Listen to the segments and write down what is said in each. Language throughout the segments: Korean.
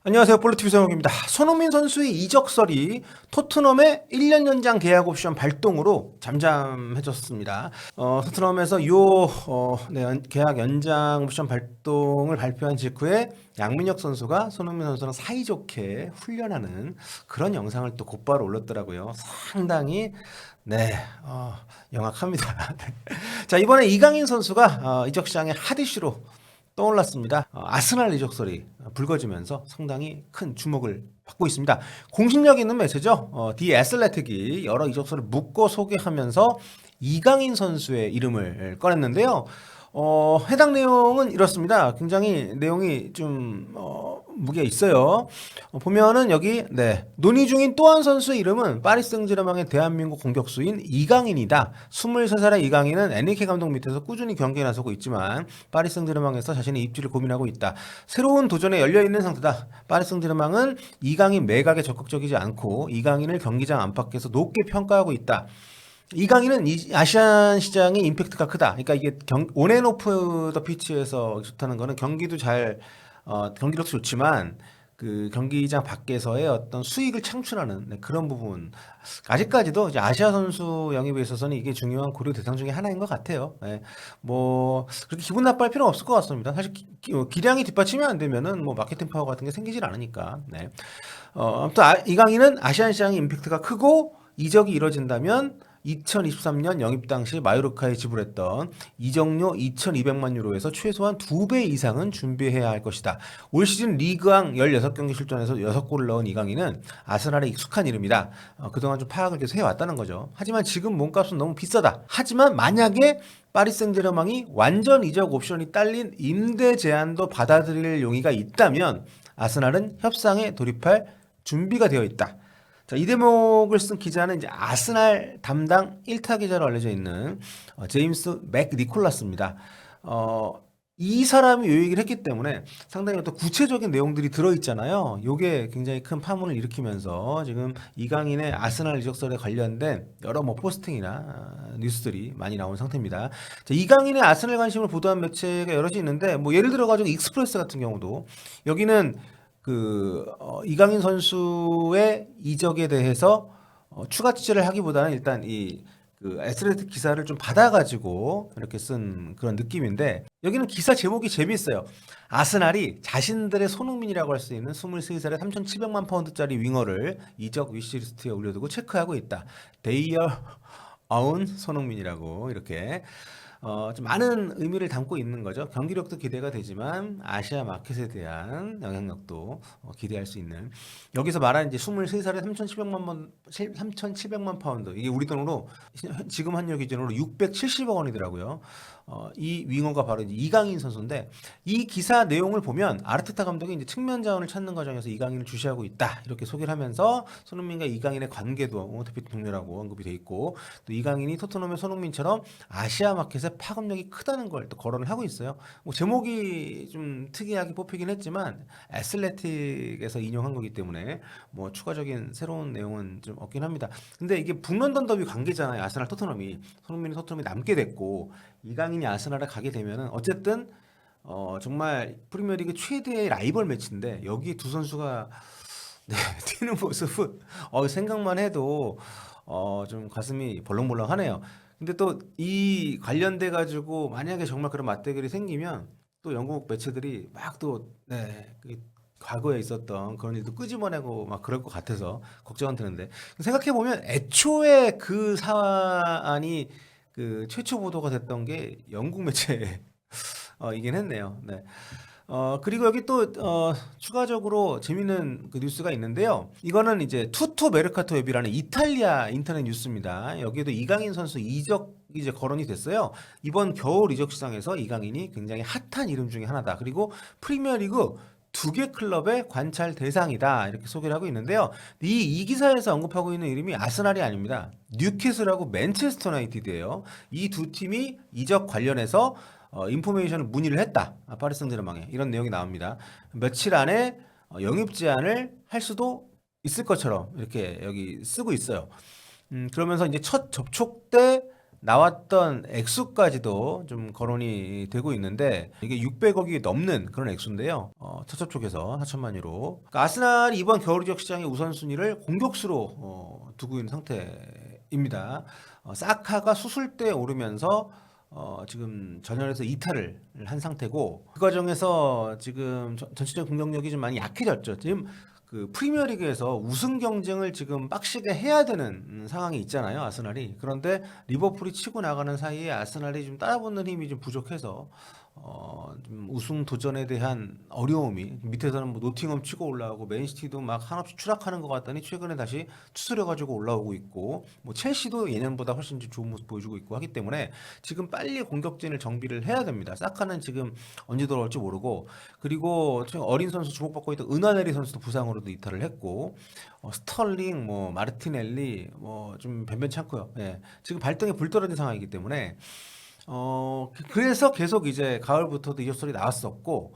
안녕하세요. 볼로TV 성욱입니다. 손흥민 선수의 이적설이 토트넘의 1년 연장 계약 옵션 발동으로 잠잠해졌습니다. 토트넘에서 계약 연장 옵션 발동을 발표한 직후에 양민혁 선수가 손흥민 선수랑 사이좋게 훈련하는 그런 영상을 또 곧바로 올렸더라고요. 상당히 영악합니다. 자, 이번에 이강인 선수가 이적 시장의 핫 이슈로 떠올랐습니다. 아스날 이적설이 불거지면서 상당히 큰 주목을 받고 있습니다. 공신력 있는 매체죠. 디 애슬레틱이 여러 이적설을 묶어 소개하면서 이강인 선수의 이름을 꺼냈는데요. 해당 내용은 이렇습니다. 굉장히 내용이 좀 무게 있어요. 보면은 여기 논의 중인 또 한 선수의 이름은 파리 생제르맹의 대한민국 공격수인 이강인이다. 23살의 이강인은 엔리케 감독 밑에서 꾸준히 경기에 나서고 있지만 파리 생제르맹에서 자신의 입지를 고민하고 있다. 새로운 도전에 열려 있는 상태다. 파리 생제르맹은 이강인 매각에 적극적이지 않고 이강인을 경기장 안팎에서 높게 평가하고 있다. 이강인은 아시안 시장의 임팩트가 크다. 그러니까 이게 온앤오프 더 피치에서 좋다는 거는 경기력도 좋지만 그 경기장 밖에서의 어떤 수익을 창출하는 그런 부분. 아직까지도 이제 아시아 선수 영입에 있어서는 이게 중요한 고려 대상 중에 하나인 것 같아요. 뭐 그렇게 기분 나빠할 필요는 없을 것 같습니다. 사실 기량이 뒷받침이 안 되면은 뭐 마케팅 파워 같은 게 생기질 않으니까. 아무튼 이강인은 아시안 시장의 임팩트가 크고 이적이 이뤄진다면 2023년 영입 당시 마요르카에 지불했던 이적료 2,200만 유로에서 최소한 2배 이상은 준비해야 할 것이다. 올 시즌 리그왕 16경기 출전해서 6골을 넣은 이강인은 아스날에 익숙한 이름이다. 그동안 좀 파악을 계속 해왔다는 거죠. 하지만 지금 몸값은 너무 비싸다. 하지만 만약에 파리 생제르맹이 완전 이적 옵션이 딸린 임대 제한도 받아들일 용의가 있다면 아스날은 협상에 돌입할 준비가 되어 있다. 자, 이 대목을 쓴 기자는 이제 아스날 담당 1타 기자로 알려져 있는 제임스 맥 니콜라스입니다. 이 사람이 이 얘기를 했기 때문에 상당히 어떤 구체적인 내용들이 들어있잖아요. 이게 굉장히 큰 파문을 일으키면서 지금 이강인의 아스날 이적설에 관련된 여러 뭐 포스팅이나 뉴스들이 많이 나온 상태입니다. 자, 이강인의 아스날 관심을 보도한 매체가 여럿이 있는데 뭐 예를 들어가지고 익스프레스 같은 경우도 여기는 이강인 선수의 이적에 대해서 추가 취재를 하기보다는 일단 애슬레틱 기사를 좀 받아가지고 이렇게 쓴 그런 느낌인데 여기는 기사 제목이 재미있어요. 아스날이 자신들의 손흥민이라고 할 수 있는 23살에 3,700만 파운드짜리 윙어를 이적 위시리스트에 올려두고 체크하고 있다. Their own 손흥민이라고 이렇게 좀 많은 의미를 담고 있는 거죠. 경기력도 기대가 되지만 아시아 마켓에 대한 영향력도 기대할 수 있는. 여기서 말하는 이제 23살에 3,700만 파운드. 이게 우리 돈으로 지금 환율 기준으로 670억 원이더라고요. 이 윙어가 바로 이제 이강인 선수인데 이 기사 내용을 보면 아르테타 감독이 이제 측면 자원을 찾는 과정에서 이강인을 주시하고 있다. 이렇게 소개를 하면서 손흥민과 이강인의 관계도 어차피 동료라고 언급이 돼 있고 또 이강인이 토트넘의 손흥민처럼 아시아 마켓에 파급력이 크다는 걸 또 거론을 하고 있어요. 뭐 제목이 좀 특이하게 뽑히긴 했지만 애슬레틱에서 인용한 거기 때문에 뭐 추가적인 새로운 내용은 좀 없긴 합니다. 근데 이게 북런던 더비 관계잖아요. 아스날 토트넘이 손흥민이 토트넘이 남게 됐고 이강인이 아스날에 가게 되면은 어쨌든 정말 프리미어리그 최대의 라이벌 매치인데 여기 두 선수가 뛰는 모습은 생각만 해도 좀 가슴이 벌렁벌렁하네요. 근데 또 이 관련돼 가지고 만약에 정말 그런 맞대결이 생기면 또 영국 매체들이 막 과거에 있었던 그런 일도 끄집어내고 막 그럴 것 같아서 걱정은 되는데 생각해 보면 애초에 그 사안이 그 최초 보도가 됐던 게 영국 매체 이긴 했네요. 그리고 여기 또 추가적으로 재밌는 그 뉴스가 있는데요. 이거는 이제 투토 메르카토 웹이라는 이탈리아 인터넷 뉴스입니다. 여기에도 이강인 선수 이적 이제 거론이 됐어요. 이번 겨울 이적 시장에서 이강인이 굉장히 핫한 이름 중에 하나다. 그리고 프리미어리그 2개 클럽의 관찰 대상이다. 이렇게 소개를 하고 있는데요. 이 기사에서 언급하고 있는 이름이 아스날이 아닙니다. 뉴캐슬하고 맨체스터 유나이티드예요. 이 두 팀이 이적 관련해서 인포메이션을 문의를 했다. 파리 생제르맹에 이런 내용이 나옵니다. 며칠 안에 영입 제안을 할 수도 있을 것처럼 이렇게 여기 쓰고 있어요. 그러면서 이제 첫 접촉 때 나왔던 액수까지도 좀 거론이 되고 있는데 이게 600억이 넘는 그런 액수인데요. 첫첩 쪽에서 4천만 유로. 그러니까 아스날이 이번 겨울 이적 시장의 우선순위를 공격수로 두고 있는 상태입니다. 사카가 수술대에 오르면서 지금 전열에서 이탈을 한 상태고 그 과정에서 지금 전체적인 공격력이 좀 많이 약해졌죠. 지금 그 프리미어리그에서 우승 경쟁을 지금 빡시게 해야 되는 상황이 있잖아요, 아스날이. 그런데 리버풀이 치고 나가는 사이에 아스날이 좀 따라붙는 힘이 좀 부족해서 좀 우승 도전에 대한 어려움이 밑에서는 뭐 노팅엄 치고 올라오고 맨시티도 막 한없이 추락하는 것 같더니 최근에 다시 추스려 가지고 올라오고 있고 뭐 첼시도 예년보다 훨씬 좀 좋은 모습 보여주고 있고 하기 때문에 지금 빨리 공격진을 정비를 해야 됩니다. 사카는 지금 언제 돌아올지 모르고 그리고 지금 어린 선수 주목받고 있던 은하네리 선수도 부상으로도 이탈을 했고 스털링 뭐 마르티넬리 뭐 좀 변변찮고요. 예. 지금 발등에 불 떨어진 상황이기 때문에 그래서 계속 이제 가을부터도 이적설이 나왔었고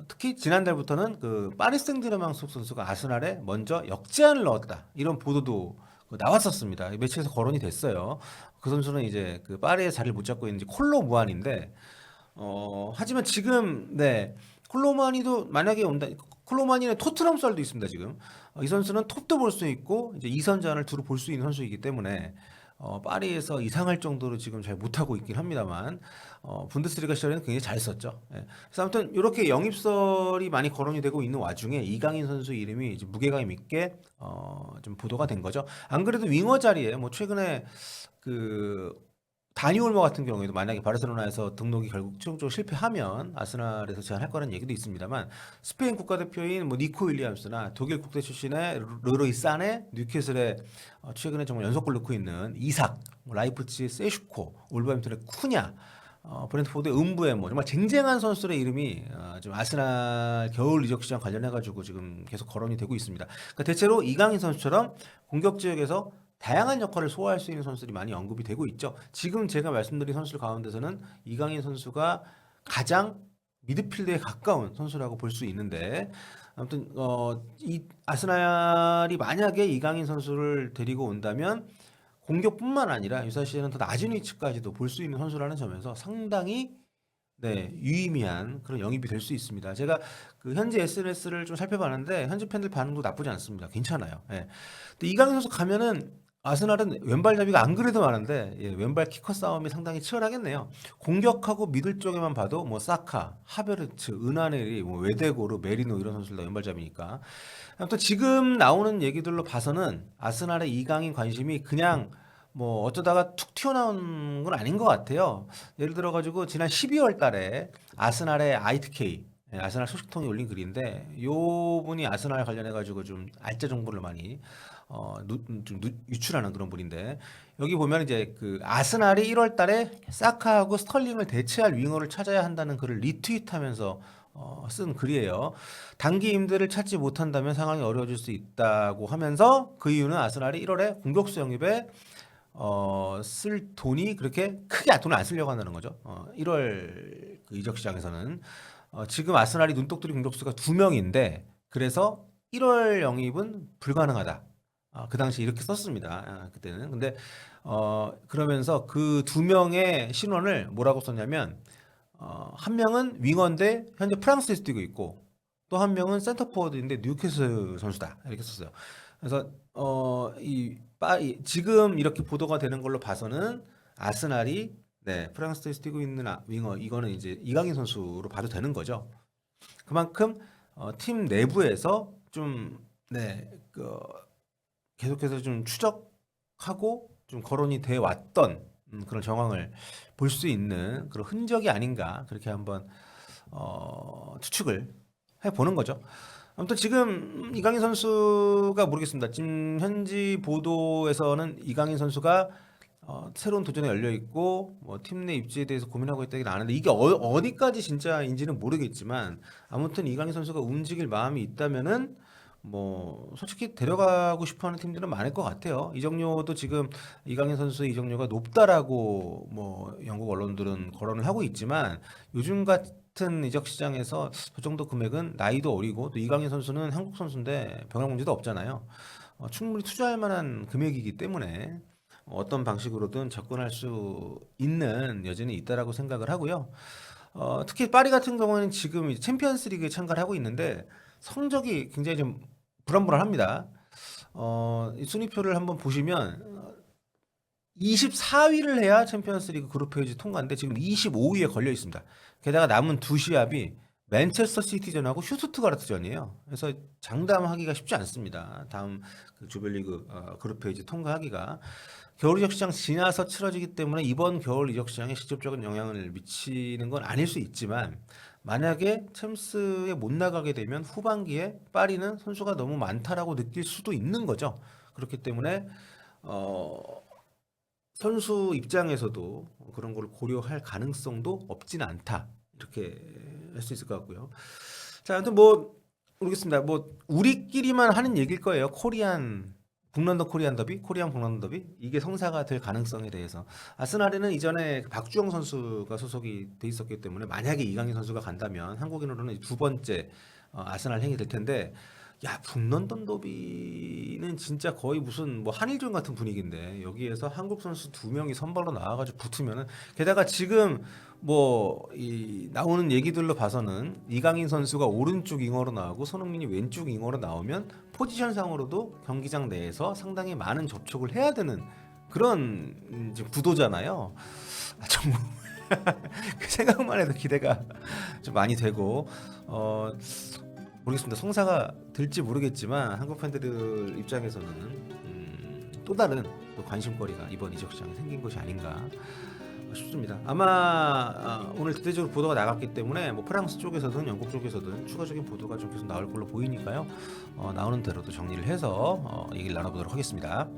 특히 지난달부터는 그 파리 생제르맹 속 선수가 아스날에 먼저 역제안을 넣었다 이런 보도도 나왔었습니다. 매체에서 거론이 됐어요. 그 선수는 이제 그 파리에 자리를 못 잡고 있는 콜로 무안인데 하지만 지금 네 콜로무아니도 만약에 온다. 콜로무아니는 토트넘 썰도 있습니다 지금. 이 선수는 톱도 볼 수 있고 이제 2선전을 두루 볼 수 있는 선수이기 때문에 파리에서 이상할 정도로 지금 잘 못하고 있긴 합니다만 분데스리가 시절에는 굉장히 잘했었죠. 예. 그래서 아무튼 이렇게 영입설이 많이 거론이 되고 있는 와중에 이강인 선수 이름이 이제 무게감 있게 좀 보도가 된 거죠. 안 그래도 윙어 자리에 뭐 최근에 그 다니 올모 같은 경우에도 만약에 바르셀로나에서 등록이 결국 최종적으로 실패하면 아스날에서 제안할 거라는 얘기도 있습니다만 스페인 국가대표인 뭐 니코 윌리엄스나 독일 국대 출신의 르로이 사네, 뉴캐슬에 최근에 정말 연속골 넣고 있는 이삭, 뭐 라이프치 세슈코, 올버햄튼의 쿠냐, 브렌트포드의 음부에모 정말 쟁쟁한 선수들의 이름이 좀 아스날 겨울 이적 시장 관련해 가지고 지금 계속 거론이 되고 있습니다. 그러니까 대체로 이강인 선수처럼 공격 지역에서 다양한 역할을 소화할 수 있는 선수들이 많이 언급이 되고 있죠. 지금 제가 말씀드린 선수들 가운데서는 이강인 선수가 가장 미드필드에 가까운 선수라고 볼 수 있는데 아무튼 이 아스날이 만약에 이강인 선수를 데리고 온다면 공격뿐만 아니라 유사시에는 더 낮은 위치까지도 볼 수 있는 선수라는 점에서 상당히 네, 유의미한 그런 영입이 될 수 있습니다. 제가 그 현지 SNS를 좀 살펴봤는데 현지 팬들 반응도 나쁘지 않습니다. 괜찮아요. 예. 근데 이강인 선수 가면은 아스날은 왼발잡이가 안 그래도 많은데 예, 왼발 키커 싸움이 상당히 치열하겠네요. 공격하고 미들 쪽에만 봐도 뭐 사카, 하베르츠, 은하네리, 뭐 웨데고르, 메리노 이런 선수들 다 왼발잡이니까. 아무튼 지금 나오는 얘기들로 봐서는 아스날의 이강인 관심이 그냥 뭐 어쩌다가 툭 튀어나온 건 아닌 것 같아요. 예를 들어가지고 지난 12월 달에 아스날의 ITK 아스날 소식통이 올린 글인데 요 분이 아스날 관련해가지고 좀 알짜 정보를 많이 유출하는 그런 분인데 여기 보면 이제 그 아스날이 1월 달에 사카하고 스털링을 대체할 윙어를 찾아야 한다는 글을 리트윗하면서 쓴 글이에요. 단기 임대를 찾지 못한다면 상황이 어려워질 수 있다고 하면서 그 이유는 아스날이 1월에 공격수 영입에 쓸 돈이 그렇게 크게 돈을 안 쓰려고 한다는 거죠. 1월 그 이적 시장에서는 지금 아스날이 눈독들이 공격수가 2명인데 그래서 1월 영입은 불가능하다. 그 당시 이렇게 썼습니다. 그때는. 근데 그러면서 그 2명의 신원을 뭐라고 썼냐면 한 명은 윙어인데 현재 프랑스에서 뛰고 있고 또 한 명은 센터포워드인데 뉴캐슬 선수다. 이렇게 썼어요. 그래서 지금 이렇게 보도가 되는 걸로 봐서는 아스날이 네, 프랑스에서 뛰고 있는 윙어 이거는 이제 이강인 선수로 봐도 되는 거죠. 그만큼 팀 내부에서 좀 네, 계속해서 좀 추적하고 좀 거론이 돼 왔던 그런 정황을 볼 수 있는 그런 흔적이 아닌가 그렇게 한번 추측을 해 보는 거죠. 아무튼 지금 이강인 선수가 모르겠습니다. 지금 현지 보도에서는 이강인 선수가 새로운 도전에 열려 있고 뭐 팀 내 입지에 대해서 고민하고 있다긴 아는데 이게 어디까지 진짜인지는 모르겠지만 아무튼 이강인 선수가 움직일 마음이 있다면은 뭐 솔직히 데려가고 싶어하는 팀들은 많을 것 같아요. 이적료도 지금 이강인 선수의 이적료가 높다라고 뭐 영국 언론들은 거론을 하고 있지만 요즘 같은 이적 시장에서 그 정도 금액은 나이도 어리고 또 이강인 선수는 한국 선수인데 병역 문제도 없잖아요. 충분히 투자할 만한 금액이기 때문에 어떤 방식으로든 접근할 수 있는 여지는 있다라고 생각을 하고요. 특히 파리 같은 경우는 지금 챔피언스리그에 참가를 하고 있는데 성적이 굉장히 좀 불안불안합니다. 이 순위표를 한번 보시면 24위를 해야 챔피언스리그 그룹 페이지 통과인데 지금 25위에 걸려 있습니다. 게다가 남은 두 시합이 맨체스터 시티전하고 슈투트가르트전이에요. 그래서 장담하기가 쉽지 않습니다. 다음 그 조별리그 그룹 페이지 통과하기가 겨울 이적 시장 지나서 치러지기 때문에 이번 겨울 이적 시장에 직접적인 영향을 미치는 건 아닐 수 있지만 만약에 챔스에 못 나가게 되면 후반기에 파리는 선수가 너무 많다라고 느낄 수도 있는 거죠. 그렇기 때문에 선수 입장에서도 그런 걸 고려할 가능성도 없지는 않다. 이렇게 할 수 있을 것 같고요. 자, 아무튼 뭐 모르겠습니다. 뭐 우리끼리만 하는 얘기일 거예요. 북런던 코리안 더비, 코리안 북런던 더비 이게 성사가 될 가능성에 대해서 아스날에는 이전에 박주영 선수가 소속이 돼 있었기 때문에 만약에 이강인 선수가 간다면 한국인으로는 두 번째 아스날 행이 될 텐데 야, 북런던 더비는 진짜 거의 무슨 뭐 한일전 같은 분위기인데 여기에서 한국 선수 두 명이 선발로 나와가지고 붙으면은 게다가 지금 뭐 이 나오는 얘기들로 봐서는 이강인 선수가 오른쪽 윙어로 나오고 손흥민이 왼쪽 윙어로 나오면 포지션상으로도 경기장 내에서 상당히 많은 접촉을 해야 되는 그런 이제 구도잖아요. 정말 그 생각만 해도 기대가 좀 많이 되고 모르겠습니다. 성사가 될지 모르겠지만 한국 팬들 입장에서는 또 다른 또 관심거리가 이번 이적 시장에 생긴 것이 아닌가 싶습니다. 아마 오늘 대대적으로 보도가 나갔기 때문에 뭐 프랑스 쪽에서든 영국 쪽에서든 추가적인 보도가 좀 계속 나올 걸로 보이니까요. 나오는 대로도 정리를 해서 얘기를 나눠보도록 하겠습니다.